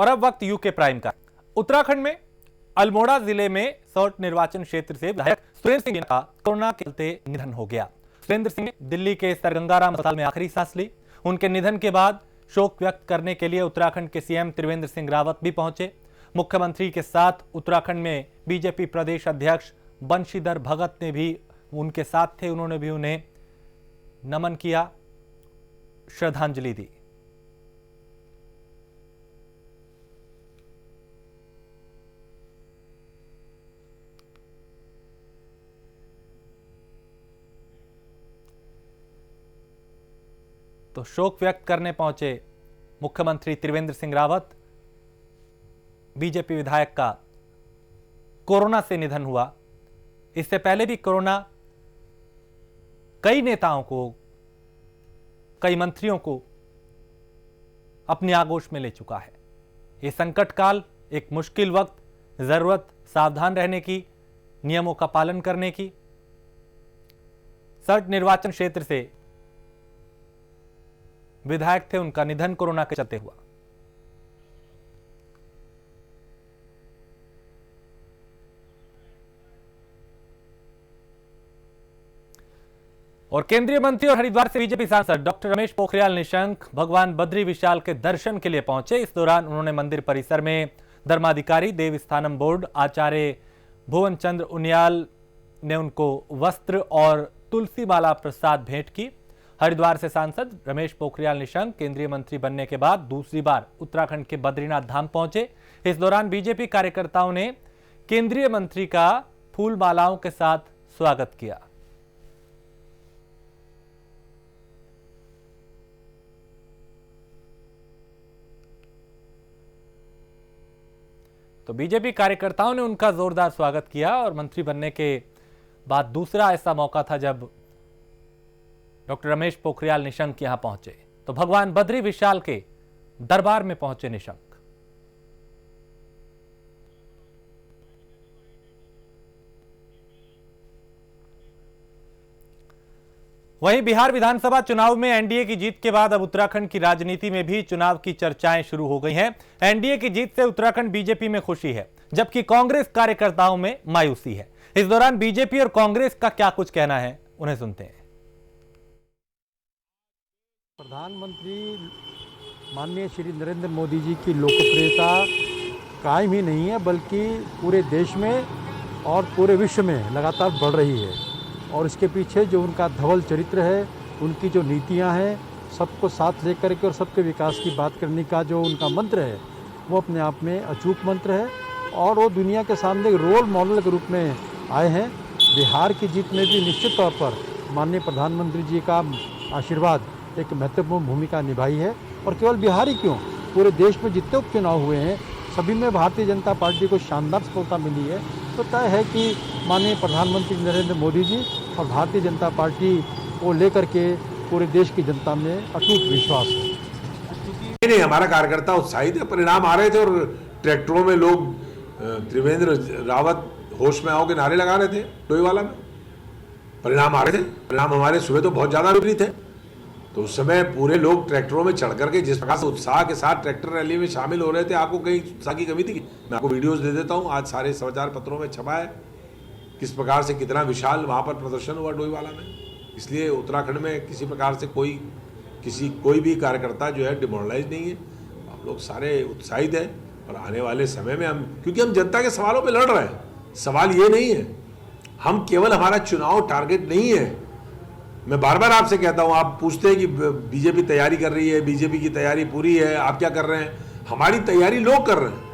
और अब वक्त यूके प्राइम का। उत्तराखंड में अल्मोड़ा जिले में सर्ट निर्वाचन क्षेत्र से विधायक सुरेंद्र सिंह का कोरोना के चलते निधन हो गया। सुरेंद्र सिंह ने दिल्ली के सर गंगाराम अस्पताल में आखिरी सांस ली। उनके निधन के बाद शोक व्यक्त करने के लिए उत्तराखंड के सीएम त्रिवेंद्र सिंह रावत भी पहुंचे। मुख्यमंत्री के साथ उत्तराखंड में बीजेपी प्रदेश अध्यक्ष बंशीधर भगत ने भी उनके साथ थे। उन्होंने भी उन्हें नमन किया, श्रद्धांजलि दी। तो शोक व्यक्त करने पहुंचे मुख्यमंत्री त्रिवेंद्र सिंह रावत। बीजेपी विधायक का कोरोना से निधन हुआ। इससे पहले भी कोरोना कई नेताओं को, कई मंत्रियों को अपनी आगोश में ले चुका है। यह संकट काल, एक मुश्किल वक्त, जरूरत सावधान रहने की, नियमों का पालन करने की। सर्ट निर्वाचन क्षेत्र से विधायक थे, उनका निधन कोरोना के चलते हुआ। और केंद्रीय मंत्री और हरिद्वार से बीजेपी सांसद डॉक्टर रमेश पोखरियाल निशंक भगवान बद्री विशाल के दर्शन के लिए पहुंचे। इस दौरान उन्होंने मंदिर परिसर में धर्माधिकारी, देवस्थानम बोर्ड आचार्य भुवन चंद्र उनियाल ने उनको वस्त्र और तुलसी माला प्रसाद भेंट की। हरिद्वार से सांसद रमेश पोखरियाल निशंक केंद्रीय मंत्री बनने के बाद दूसरी बार उत्तराखंड के बद्रीनाथ धाम पहुंचे। इस दौरान बीजेपी कार्यकर्ताओं ने केंद्रीय मंत्री का फूल मालाओं के साथ स्वागत किया। तो बीजेपी कार्यकर्ताओं ने उनका जोरदार स्वागत किया और मंत्री बनने के बाद दूसरा ऐसा मौका था जब डॉक्टर रमेश पोखरियाल निशंक यहां पहुंचे। तो भगवान बद्री विशाल के दरबार में पहुंचे निशंक। वहीं बिहार विधानसभा चुनाव में एनडीए की जीत के बाद अब उत्तराखंड की राजनीति में भी चुनाव की चर्चाएं शुरू हो गई हैं। एनडीए की जीत से उत्तराखंड बीजेपी में खुशी है, जबकि कांग्रेस कार्यकर्ताओं में मायूसी है। इस दौरान बीजेपी और कांग्रेस का क्या कुछ कहना है, उन्हें सुनते हैं। प्रधानमंत्री माननीय श्री नरेंद्र मोदी जी की लोकप्रियता कायम ही नहीं है, बल्कि पूरे देश में और पूरे विश्व में लगातार बढ़ रही है। और इसके पीछे जो उनका धवल चरित्र है, उनकी जो नीतियां हैं, सबको साथ लेकर के और सबके विकास की बात करने का जो उनका मंत्र है, वो अपने आप में अचूक मंत्र है और वो दुनिया के सामने एक रोल मॉडल के रूप में आए हैं। बिहार की जीत में भी निश्चित तौर पर माननीय प्रधानमंत्री जी का आशीर्वाद एक महत्वपूर्ण भूमिका निभाई है। और केवल बिहार ही क्यों, पूरे देश में जितने उपचुनाव हुए हैं सभी में भारतीय जनता पार्टी को शानदार सफलता मिली है। तो तय है कि माननीय प्रधानमंत्री नरेंद्र मोदी जी और भारतीय जनता पार्टी को लेकर के पूरे देश की जनता में अटूट विश्वास है। नहीं, हमारा कार्यकर्ता उत्साहित है। परिणाम आ रहे थे और ट्रैक्टरों में लोग त्रिवेंद्र रावत होश में आओ के नारे लगा रहे थे टोईवाला में। परिणाम आ रहे थे। परिणाम हमारे सुबह तो बहुत ज़्यादा विपरीत है। तो उस समय पूरे लोग ट्रैक्टरों में चढ़ करके जिस प्रकार से उत्साह के साथ ट्रैक्टर रैली में शामिल हो रहे थे, आपको कहीं उत्साह की कमी थी? मैं आपको वीडियोस दे देता हूं, आज सारे समाचार पत्रों में छपा है किस प्रकार से कितना विशाल वहां पर प्रदर्शन हुआ डोईवाला में। इसलिए उत्तराखंड में किसी प्रकार से कोई भी कार्यकर्ता जो है डिमोरलाइज नहीं है। हम लोग सारे उत्साहित हैं और आने वाले समय में क्योंकि हम जनता के सवालों पर लड़ रहे हैं। सवाल ये नहीं है, हम केवल हमारा चुनाव टारगेट नहीं है। मैं बार बार आपसे कहता हूं, आप पूछते हैं कि बीजेपी तैयारी कर रही है, बीजेपी की तैयारी पूरी है, आप क्या कर रहे हैं? हमारी तैयारी लोग कर रहे हैं।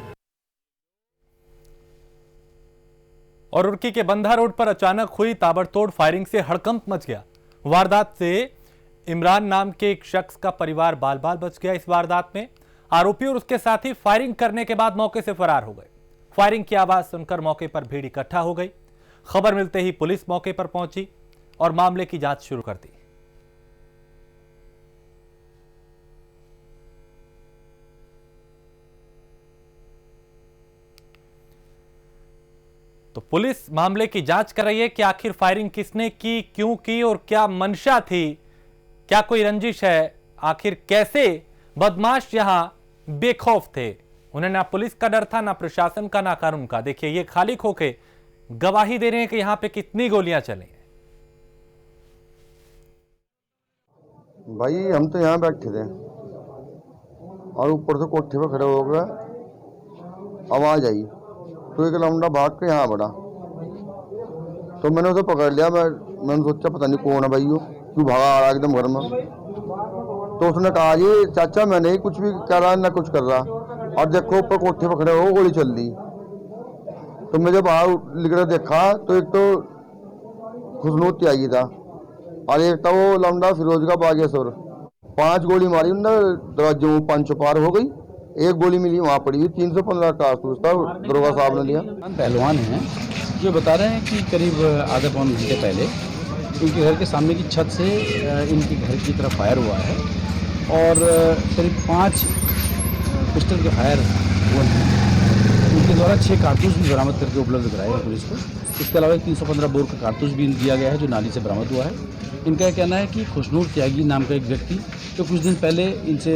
और रुड़की के बंधा रोड पर अचानक हुई ताबड़तोड़ फायरिंग से हड़कंप मच गया। वारदात से इमरान नाम के एक शख्स का परिवार बाल बाल बच गया। इस वारदात में आरोपी और उसके साथी फायरिंग करने के बाद मौके से फरार हो गए। फायरिंग की आवाज सुनकर मौके पर भीड़ इकट्ठा हो गई। खबर मिलते ही पुलिस मौके पर पहुंची और मामले की जांच शुरू कर दी। तो पुलिस मामले की जांच कर रही है कि आखिर फायरिंग किसने की, क्यों की और क्या मंशा थी, क्या कोई रंजिश है, आखिर कैसे बदमाश यहां बेखौफ थे। उन्हें ना पुलिस का डर था, ना प्रशासन का, ना कानून का। देखिए ये खाली खोखे गवाही दे रहे हैं कि यहां पे कितनी गोलियां चली हैं। भाई हम तो यहाँ बैठे थे और ऊपर से कोठे पे खड़े हो गए, आवाज आई तो एक लौंडा भाग के यहाँ बढ़ा, तो मैंने उसे पकड़ लिया। मैंने सोचा पता नहीं कौन है भाई, वो क्यों भागा आ रहा एकदम घर में। तो उसने कहा जी चाचा मैं नहीं कुछ भी कर रहा ना कुछ कर रहा, और देखो ऊपर कोठे पे खड़े हो गोली चल रही। तो मैं जब बाहर निकले देखा तो एक तो खुशनूर त्यागी था और एक था वो लौंडा फिरोज का बागेश्वर। 5 गोली मारी उन्होंने, दरवाजे में 5 पार हो गई। एक गोली मिली वहाँ पड़ी हुई, 315 कारतूस था, दरोगा साहब ने लिया। पहलवान हैं जो बता रहे हैं कि करीब आधे पौन घंटे पहले इनके घर के सामने की छत से इनके घर की तरफ फायर हुआ है और करीब 5 पिस्टल के फायर हुए हैं। उनके द्वारा 6 कारतूस भी बरामद करके उपलब्ध कराए हैं पुलिस को। इसके अलावा 315 बोर का कारतूस भी दिया गया है जो नाली से बरामद हुआ है। इनका कहना है कि खुशनूर त्यागी नाम का एक व्यक्ति तो कुछ दिन पहले इनसे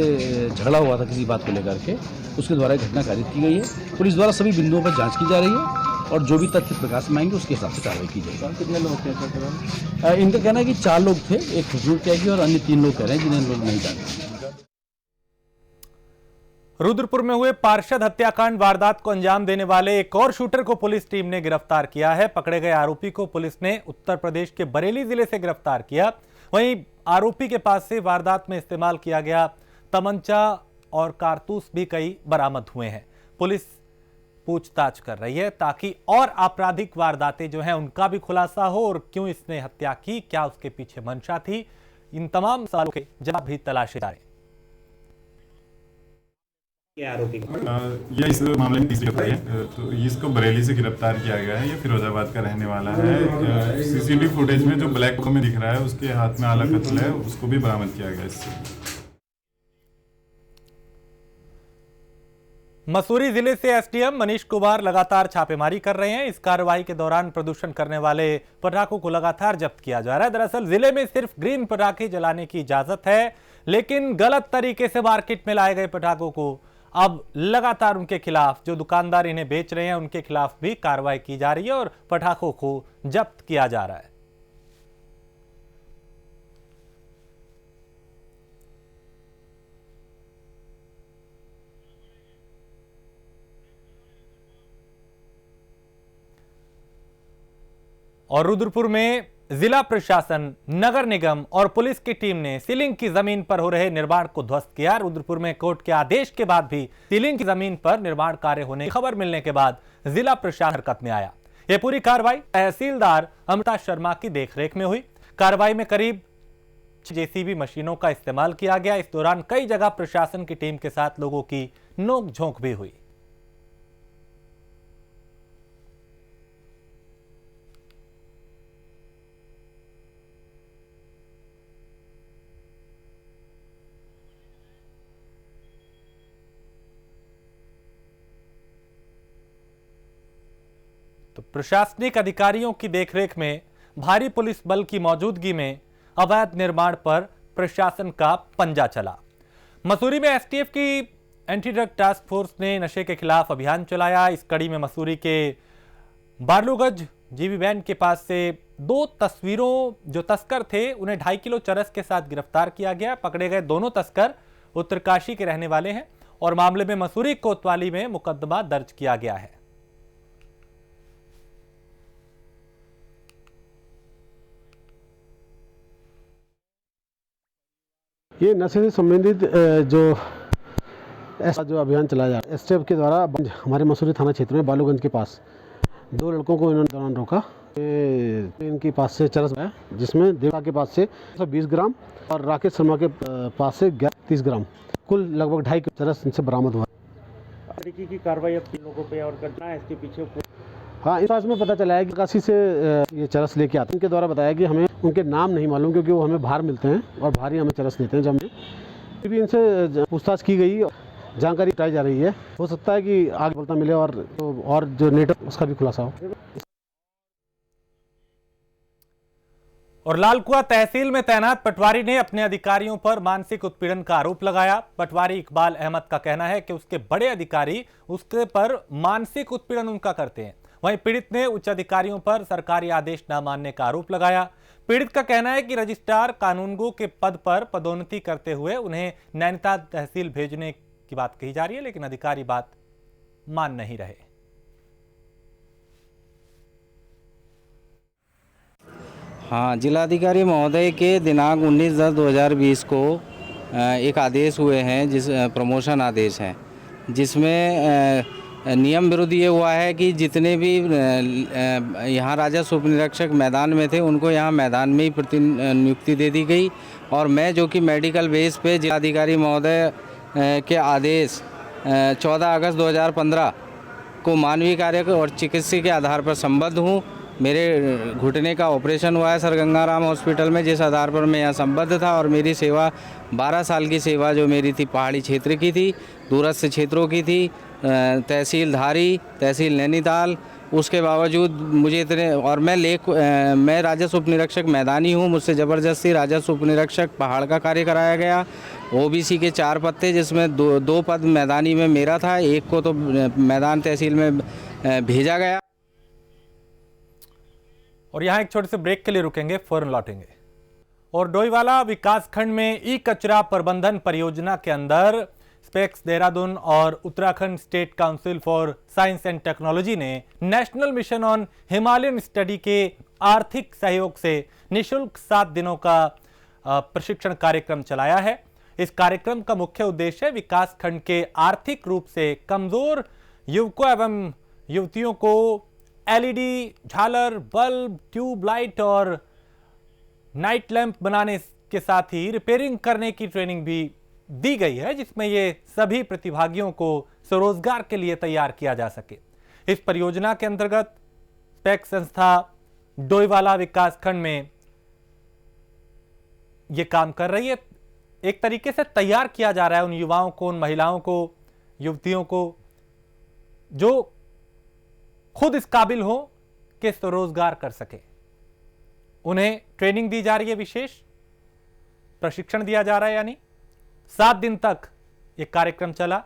झगड़ा हुआ था किसी बात को लेकर के, उसके द्वारा घटना कारित की गई है। पुलिस द्वारा सभी बिंदुओं पर जांच की जा रही है और जो भी तथ्य प्रकाश में आएंगे उसके हिसाब से कार्रवाई की जाएगी। कितने लोग थे? इनका कहना है कि 4 लोग थे, एक खुशनूर त्यागी और अन्य 3 लोग कह रहे हैं जिन्हें लोग नहीं जानते। रुद्रपुर में हुए पार्षद हत्याकांड वारदात को अंजाम देने वाले एक और शूटर को पुलिस टीम ने गिरफ्तार किया है। पकड़े गए आरोपी को पुलिस ने उत्तर प्रदेश के बरेली जिले से गिरफ्तार किया। वहीं आरोपी के पास से वारदात में इस्तेमाल किया गया तमंचा और कारतूस भी कई बरामद हुए हैं। पुलिस पूछताछ कर रही है ताकि और आपराधिक वारदातें जो हैं उनका भी खुलासा हो और क्यों इसने हत्या की, क्या उसके पीछे मंशा थी, इन तमाम सवालों के जवाब भी तलाशे जा रहे हैं। यह इस मामले में तीसरी गिरफ्तारी है। तो इसको बरेली से गिरफ्तार किया गया है। ये फिरोजाबाद का रहने वाला है। सीसीटीवी फुटेज में जो ब्लैक में दिख रहा है उसके हाथ में आला कत्ल है, उसको भी बरामद किया गया इससे। मसूरी जिले से एसडीएम मनीष कुमार लगातार छापेमारी कर रहे हैं। इस कार्रवाई के दौरान प्रदूषण करने वाले पटाखों को लगातार जब्त किया जा रहा है। दरअसल जिले में सिर्फ ग्रीन पटाखे जलाने की इजाजत है, लेकिन गलत तरीके से मार्केट में लाए गए पटाखों को अब लगातार उनके खिलाफ, जो दुकानदार इन्हें बेच रहे हैं उनके खिलाफ भी कार्रवाई की जा रही है और पटाखों को जब्त किया जा रहा है। और रुद्रपुर में जिला प्रशासन, नगर निगम और पुलिस की टीम ने सीलिंग की जमीन पर हो रहे निर्माण को ध्वस्त किया। रुद्रपुर में कोर्ट के आदेश के बाद भी सीलिंग की जमीन पर निर्माण कार्य होने की खबर मिलने के बाद जिला प्रशासन हरकत में आया। यह पूरी कार्रवाई तहसीलदार अमृता शर्मा की देखरेख में हुई। कार्रवाई में करीब जेसीबी मशीनों का इस्तेमाल किया गया। इस दौरान कई जगह प्रशासन की टीम के साथ लोगों की नोकझोंक भी हुई। तो प्रशासनिक अधिकारियों की देखरेख में भारी पुलिस बल की मौजूदगी में अवैध निर्माण पर प्रशासन का पंजा चला। मसूरी में एसटीएफ की एंटी ड्रग टास्क फोर्स ने नशे के खिलाफ अभियान चलाया। इस कड़ी में मसूरी के बारलूगंज जीबी बैंड के पास से 2 तस्वीरों जो तस्कर थे उन्हें 2.5 किलो चरस के साथ गिरफ्तार किया गया। पकड़े गए दोनों तस्कर उत्तरकाशी के रहने वाले हैं और मामले में मसूरी कोतवाली में मुकदमा दर्ज किया गया है। ये नशे से संबंधित जो ऐसा जो अभियान चलाया जा रहा है एसटीएफ के द्वारा हमारे मसूरी थाना क्षेत्र में बालूगंज के पास 2 लड़कों को इन्होंने दौरान रोका। इनके पास से चरस है जिसमें देवता के पास से 20 ग्राम और राकेश शर्मा के पास से 30 ग्राम, कुल लगभग 2.5 किलो चरस इनसे बरामद हुआ। तरीके की कार्रवाई अब 3 लोगों पे और करना है इसके पीछे। हाँ, इस पास में पता चला है कि काशी से ये चरस लेके आते हैं। इनके द्वारा बताया कि हमें उनके नाम नहीं मालूम क्योंकि वो हमें बाहर मिलते हैं और बाहर ही हमें चरस देते हैं। जब हमें भी इनसे पूछताछ की गई, जानकारी बताई जा रही है। हो सकता है कि आगे सफलता मिले और जो नेटवर्क उसका भी खुलासा हो। और लालकुआ तहसील में तैनात पटवारी ने अपने अधिकारियों पर मानसिक उत्पीड़न का आरोप लगाया। पटवारी इकबाल अहमद का कहना है कि उसके बड़े अधिकारी उसके पर मानसिक उत्पीड़न उनका करते हैं। वहीं पीड़ित ने उच्च अधिकारियों पर सरकारी आदेश न मानने का आरोप लगाया। पीड़ित का कहना है कि रजिस्ट्रार कानूनगो के पद पर पदोन्नति करते हुए उन्हें नैनीताल तहसील भेजने की बात कही जा रही है, लेकिन अधिकारी बात मान नहीं रहे। हाँ, जिलाधिकारी महोदय के दिनांक 19/10/2020 को एक आदेश हुए हैं, जिस प्रमोशन आदेश हैं, जिसमें नियम विरुद्ध ये हुआ है कि जितने भी यहाँ राजस्व उप निरीक्षक मैदान में थे उनको यहाँ मैदान में ही प्रतिनियुक्ति दे दी गई। और मैं जो कि मेडिकल बेस पे जिलाधिकारी महोदय के आदेश 14 अगस्त 2015 को मानवीय कार्य और चिकित्सा के आधार पर संबद्ध हूँ। मेरे घुटने का ऑपरेशन हुआ है सर गंगाराम हॉस्पिटल में, जिस आधार पर मैं यहाँ संबद्ध था। और मेरी सेवा 12 साल की सेवा जो मेरी थी पहाड़ी क्षेत्र की थी, दूरस्थ क्षेत्रों की थी, तहसील धारी, तहसील नैनीताल। उसके बावजूद मुझे इतने, और मैं राजस्व उप निरीक्षक मैदानी हूँ, मुझसे ज़बरदस्ती राजस्व उप निरीक्षक पहाड़ का कार्य कराया गया। ओबीसी के 4 पद थे, जिसमें दो पद मैदानी में मेरा था, एक को तो मैदान तहसील में भेजा गया। और यहाँ एक छोटे से ब्रेक के लिए रुकेंगे, फौरन लौटेंगे। और डोईवाला विकासखंड में ई कचरा प्रबंधन परियोजना के अंदर स्पेक्स देहरादून और Uttarakhand state council for science and technology ने national mission on Himalayan study के आर्थिक सहयोग से निःशुल्क 7 दिनों का प्रशिक्षण कार्यक्रम चलाया है। इस कार्यक्रम का मुख्य उद्देश्य विकासखंड के आर्थिक रूप से कमजोर युवकों एवं युवतियों को एलईडी, झालर, बल्ब, ट्यूबलाइट और नाइट लैंप बनाने के साथ ही रिपेयरिंग करने की ट्रेनिंग भी दी गई है, जिसमें ये सभी प्रतिभागियों को स्वरोजगार के लिए तैयार किया जा सके। इस परियोजना के अंतर्गत स्पेक्स संस्था डोईवाला विकासखंड में ये काम कर रही है। एक तरीके से तैयार किया जा रहा है उन युवाओं को, उन महिलाओं को, युवतियों को जो खुद इस काबिल हो कि स्वरोजगार कर सके। उन्हें ट्रेनिंग दी जा रही है, विशेष प्रशिक्षण दिया जा रहा है। यानी 7 दिन तक यह कार्यक्रम चला।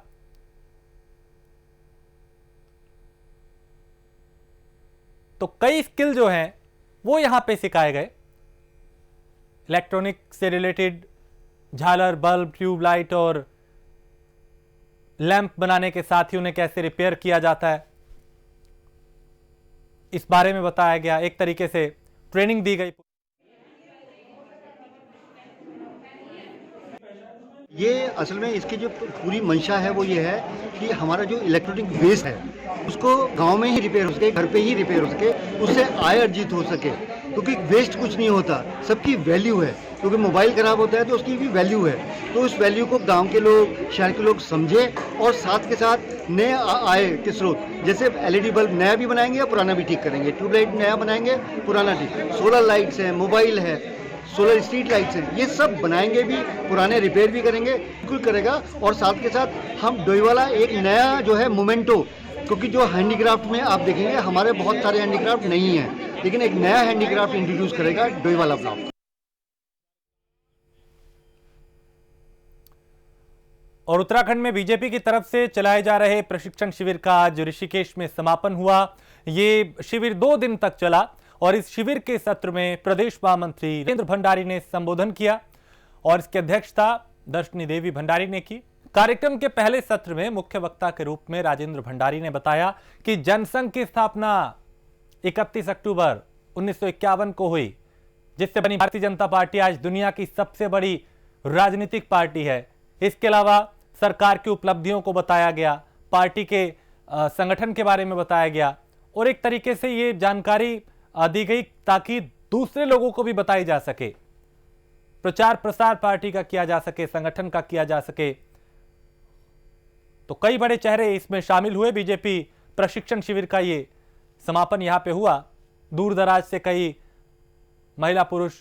तो कई स्किल जो हैं वो यहां पे सिखाए गए। इलेक्ट्रॉनिक से रिलेटेड झालर, बल्ब, ट्यूबलाइट और लैंप बनाने के साथ ही उन्हें कैसे रिपेयर किया जाता है, इस बारे में बताया गया। एक तरीके से ट्रेनिंग दी गई। ये असल में इसकी जो पूरी मंशा है वो ये है कि हमारा जो इलेक्ट्रॉनिक वेस्ट है उसको गांव में ही रिपेयर हो सके, घर पे ही रिपेयर हो सके, उससे आय अर्जित हो सके। क्योंकि वेस्ट कुछ नहीं होता, सबकी वैल्यू है। क्योंकि मोबाइल खराब होता है तो उसकी भी वैल्यू है। तो उस वैल्यू को गांव के लोग, शहर के लोग समझे और साथ के साथ नए आय के स्रोत, जैसे एलईडी बल्ब नया भी बनाएंगे या पुराना भी ठीक करेंगे, ट्यूबलाइट नया बनाएंगे, पुराना ठीक, सोलर लाइट्स है, मोबाइल है, सोलर स्ट्रीट लाइट्स हैं, ये सब बनाएंगे भी, पुराने रिपेयर भी करेंगे, बिल्कुल करेगा। और साथ के साथ हम डोईवाला एक नया जो है मोमेंटो, क्योंकि जो हैंडीक्राफ्ट में आप देखेंगे हमारे बहुत सारे हैंडीक्राफ्ट नहीं है, लेकिन एक नया हैंडीक्राफ्ट इंट्रोड्यूस करेगा डोईवाला ब्लॉक। और उत्तराखंड में बीजेपी की तरफ से चलाए जा रहे प्रशिक्षण शिविर का आज ऋषिकेश में समापन हुआ। ये शिविर 2 दिन तक चला और इस शिविर के सत्र में प्रदेश महामंत्री राजेंद्र भंडारी ने संबोधन किया और इसकी अध्यक्षता दर्शनी देवी भंडारी ने की। कार्यक्रम के पहले सत्र में मुख्य वक्ता के रूप में राजेंद्र भंडारी ने बताया कि जनसंघ की स्थापना 31 अक्टूबर 1951 को हुई, जिससे बनी भारतीय जनता पार्टी आज दुनिया की सबसे बड़ी राजनीतिक पार्टी है। इसके अलावा सरकार की उपलब्धियों को बताया गया, पार्टी के संगठन के बारे में बताया गया और एक तरीके से ये जानकारी दी गई ताकि दूसरे लोगों को भी बताई जा सके, प्रचार प्रसार पार्टी का किया जा सके, संगठन का किया जा सके। तो कई बड़े चेहरे इसमें शामिल हुए। बीजेपी प्रशिक्षण शिविर का ये समापन यहां पे हुआ। दूर दराज से कई महिला पुरुष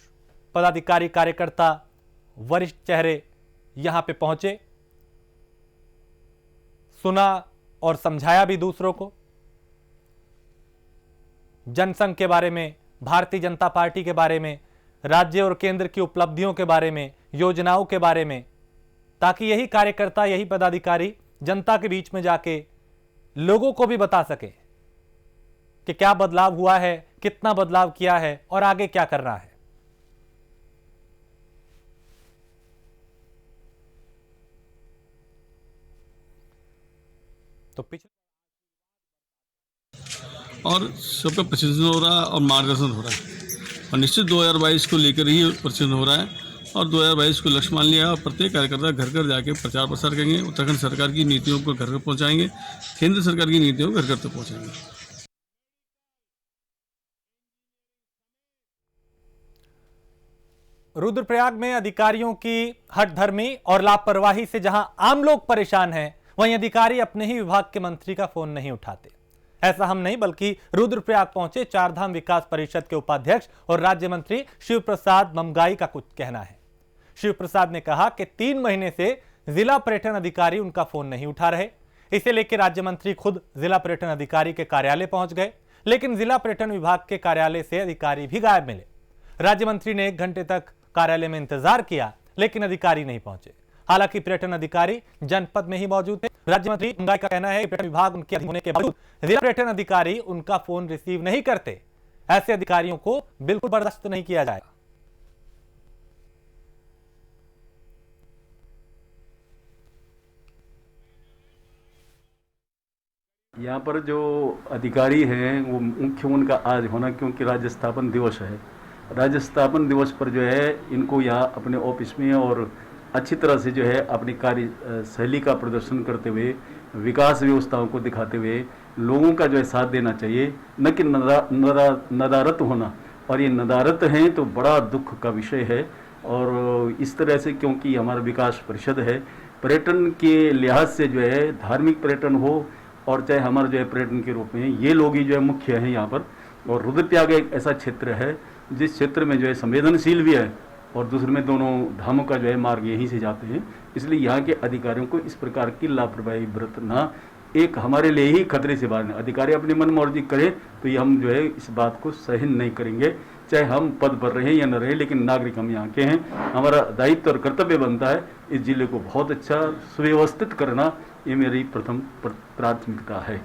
पदाधिकारी, कार्यकर्ता, वरिष्ठ चेहरे यहां पे पहुंचे, सुना और समझाया भी दूसरों को जनसंघ के बारे में, भारतीय जनता पार्टी के बारे में, राज्य और केंद्र की उपलब्धियों के बारे में, योजनाओं के बारे में, ताकि यही कार्यकर्ता, यही पदाधिकारी जनता के बीच में जाके लोगों को भी बता सके कि क्या बदलाव हुआ है, कितना बदलाव किया है और आगे क्या करना है। तो पिछले और सबका प्रशिक्षण हो रहा है और मार्गदर्शन हो रहा है और निश्चित 2022 को लेकर ही प्रशिक्षण हो रहा है और 2022 को लक्ष्य मान लिया और प्रत्येक कार्यकर्ता घर घर जाके प्रचार प्रसार करेंगे। उत्तराखंड सरकार की नीतियों को घर घर पहुंचाएंगे, केंद्र सरकार की नीतियों को घर घर तक पहुंचाएंगे। रुद्रप्रयाग में अधिकारियों की हठधर्मी और लापरवाही से जहां आम लोग परेशान हैं, वहीं अधिकारी अपने ही विभाग के मंत्री का फोन नहीं उठाते। ऐसा हम नहीं बल्कि रुद्रप्रयाग पहुंचे चारधाम विकास परिषद के उपाध्यक्ष और राज्य मंत्री शिव प्रसाद ममगाई का कुछ कहना है। शिव प्रसाद ने कहा कि 3 महीने से जिला पर्यटन अधिकारी उनका फोन नहीं उठा रहे। इसे लेकर राज्य मंत्री खुद जिला पर्यटन अधिकारी के कार्यालय पहुंच गए, लेकिन जिला पर्यटन विभाग के कार्यालय से अधिकारी भी गायब मिले। राज्य मंत्री ने 1 घंटे तक कार्यालय में इंतजार किया, लेकिन अधिकारी नहीं पहुंचे। हालांकि पर्यटन अधिकारी जनपद में ही मौजूद थे। राज्य मंत्री ममगाई का कहना है कि पर्यटन विभाग उनके अधीन होने के बावजूद जिला पर्यटन अधिकारी उनका फोन रिसीव नहीं करते। ऐसे अधिकारियों को बिल्कुल बर्दाश्त नहीं किया जाएगा। यहाँ पर जो अधिकारी हैं वो मुख्य उनका आज होना, क्योंकि राज्य स्थापन दिवस है। राज्य स्थापन दिवस पर जो है इनको यहाँ अपने ऑफिस में और अच्छी तरह से जो है अपनी कार्य शैली का प्रदर्शन करते हुए, विकास व्यवस्थाओं को दिखाते हुए लोगों का जो है साथ देना चाहिए, न कि नदारत होना। और ये नदारत हैं तो बड़ा दुख का विषय है। और इस तरह से, क्योंकि हमारा विकास परिषद है, पर्यटन के लिहाज से जो है धार्मिक पर्यटन हो और चाहे हमारा जो है पर्यटन के रूप में ये लोग ही जो है मुख्य हैं यहाँ पर। और रुद्रप्रयाग एक ऐसा क्षेत्र है जिस क्षेत्र में जो है संवेदनशील भी है और दूसरे में दोनों धामों का जो है मार्ग यहीं से जाते हैं। इसलिए यहाँ के अधिकारियों को इस प्रकार की लापरवाही बरतना एक हमारे लिए ही खतरे से बाहर है। अधिकारी अपनी मन मर्जी करें तो ये हम जो है इस बात को सहन नहीं करेंगे, चाहे हम पद पर रहें या न रहें, लेकिन नागरिक हम यहाँ के हैं। हमारा दायित्व और कर्तव्य बनता है इस जिले को बहुत अच्छा सुव्यवस्थित करना, ये मेरी प्रथम प्राथमिकता है।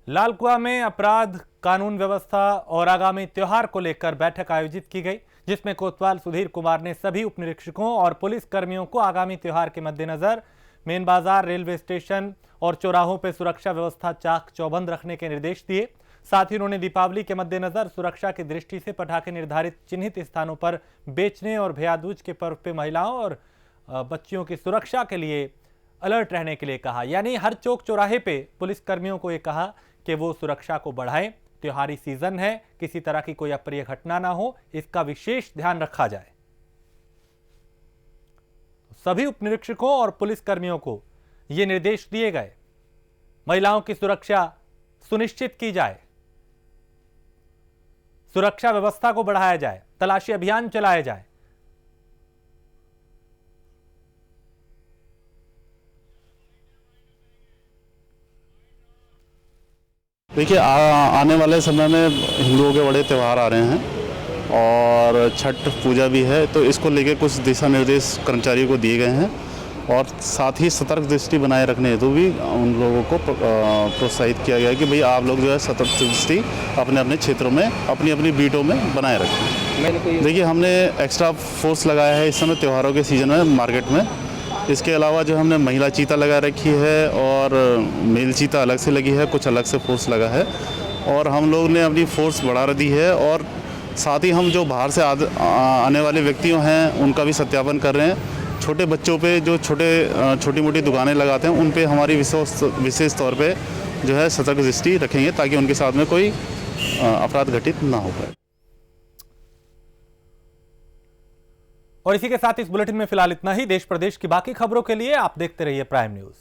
लालकुआ में अपराध, कानून व्यवस्था और आगामी त्योहार को लेकर बैठक आयोजित की गई, जिसमें कोतवाल सुधीर कुमार ने सभी उप निरीक्षकों और पुलिस कर्मियों को आगामी त्योहार के मद्देनजर मेन बाजार, रेलवे स्टेशन और चौराहों पर सुरक्षा व्यवस्था चाक चौबंद रखने के निर्देश दिए। साथ ही उन्होंने दीपावली के मद्देनजर सुरक्षा की दृष्टि से पटाखे निर्धारित चिन्हित स्थानों पर बेचने और भैया दूज के पर्व पे महिलाओं और बच्चियों की सुरक्षा के लिए अलर्ट रहने के लिए कहा। यानी हर चौक चौराहे पे पुलिस कर्मियों को ये कहा कि वो सुरक्षा को बढ़ाएं। त्योहारी सीजन है, किसी तरह की कोई अप्रिय घटना ना हो, इसका विशेष ध्यान रखा जाए। सभी उप निरीक्षकों और पुलिस कर्मियों को ये निर्देश दिए गए। महिलाओं की सुरक्षा सुनिश्चित की जाए, सुरक्षा व्यवस्था को बढ़ाया जाए, तलाशी अभियान चलाया जाए। देखिए, आने वाले समय में हिंदुओं के बड़े त्यौहार आ रहे हैं और छठ पूजा भी है, तो इसको लेके कुछ दिशा निर्देश कर्मचारियों को दिए गए हैं और साथ ही सतर्क दृष्टि बनाए रखने हेतु भी उन लोगों को प्रोत्साहित किया गया कि भाई आप लोग जो है सतर्क दृष्टि अपने अपने क्षेत्रों में, अपनी अपनी बीटों में बनाए रखें। देखिए, हमने एक्स्ट्रा फोर्स लगाया है इस समय त्योहारों के सीजन में मार्केट में। इसके अलावा जो हमने महिला चीता लगा रखी है और मेल चीता अलग से लगी है, कुछ अलग से फोर्स लगा है और हम लोग ने अपनी फोर्स बढ़ा दी है। और साथ ही हम जो बाहर से आने वाले व्यक्तियों हैं उनका भी सत्यापन कर रहे हैं। छोटे बच्चों पे जो छोटी मोटी दुकानें लगाते हैं उन पे हमारी विशेष तौर पे जो है सतर्क दृष्टि रखेंगे ताकि उनके साथ में कोई अपराध घटित ना हो पाए। और इसी के साथ इस बुलेटिन में फिलहाल इतना ही। देश प्रदेश की बाकी खबरों के लिए आप देखते रहिए प्राइम न्यूज।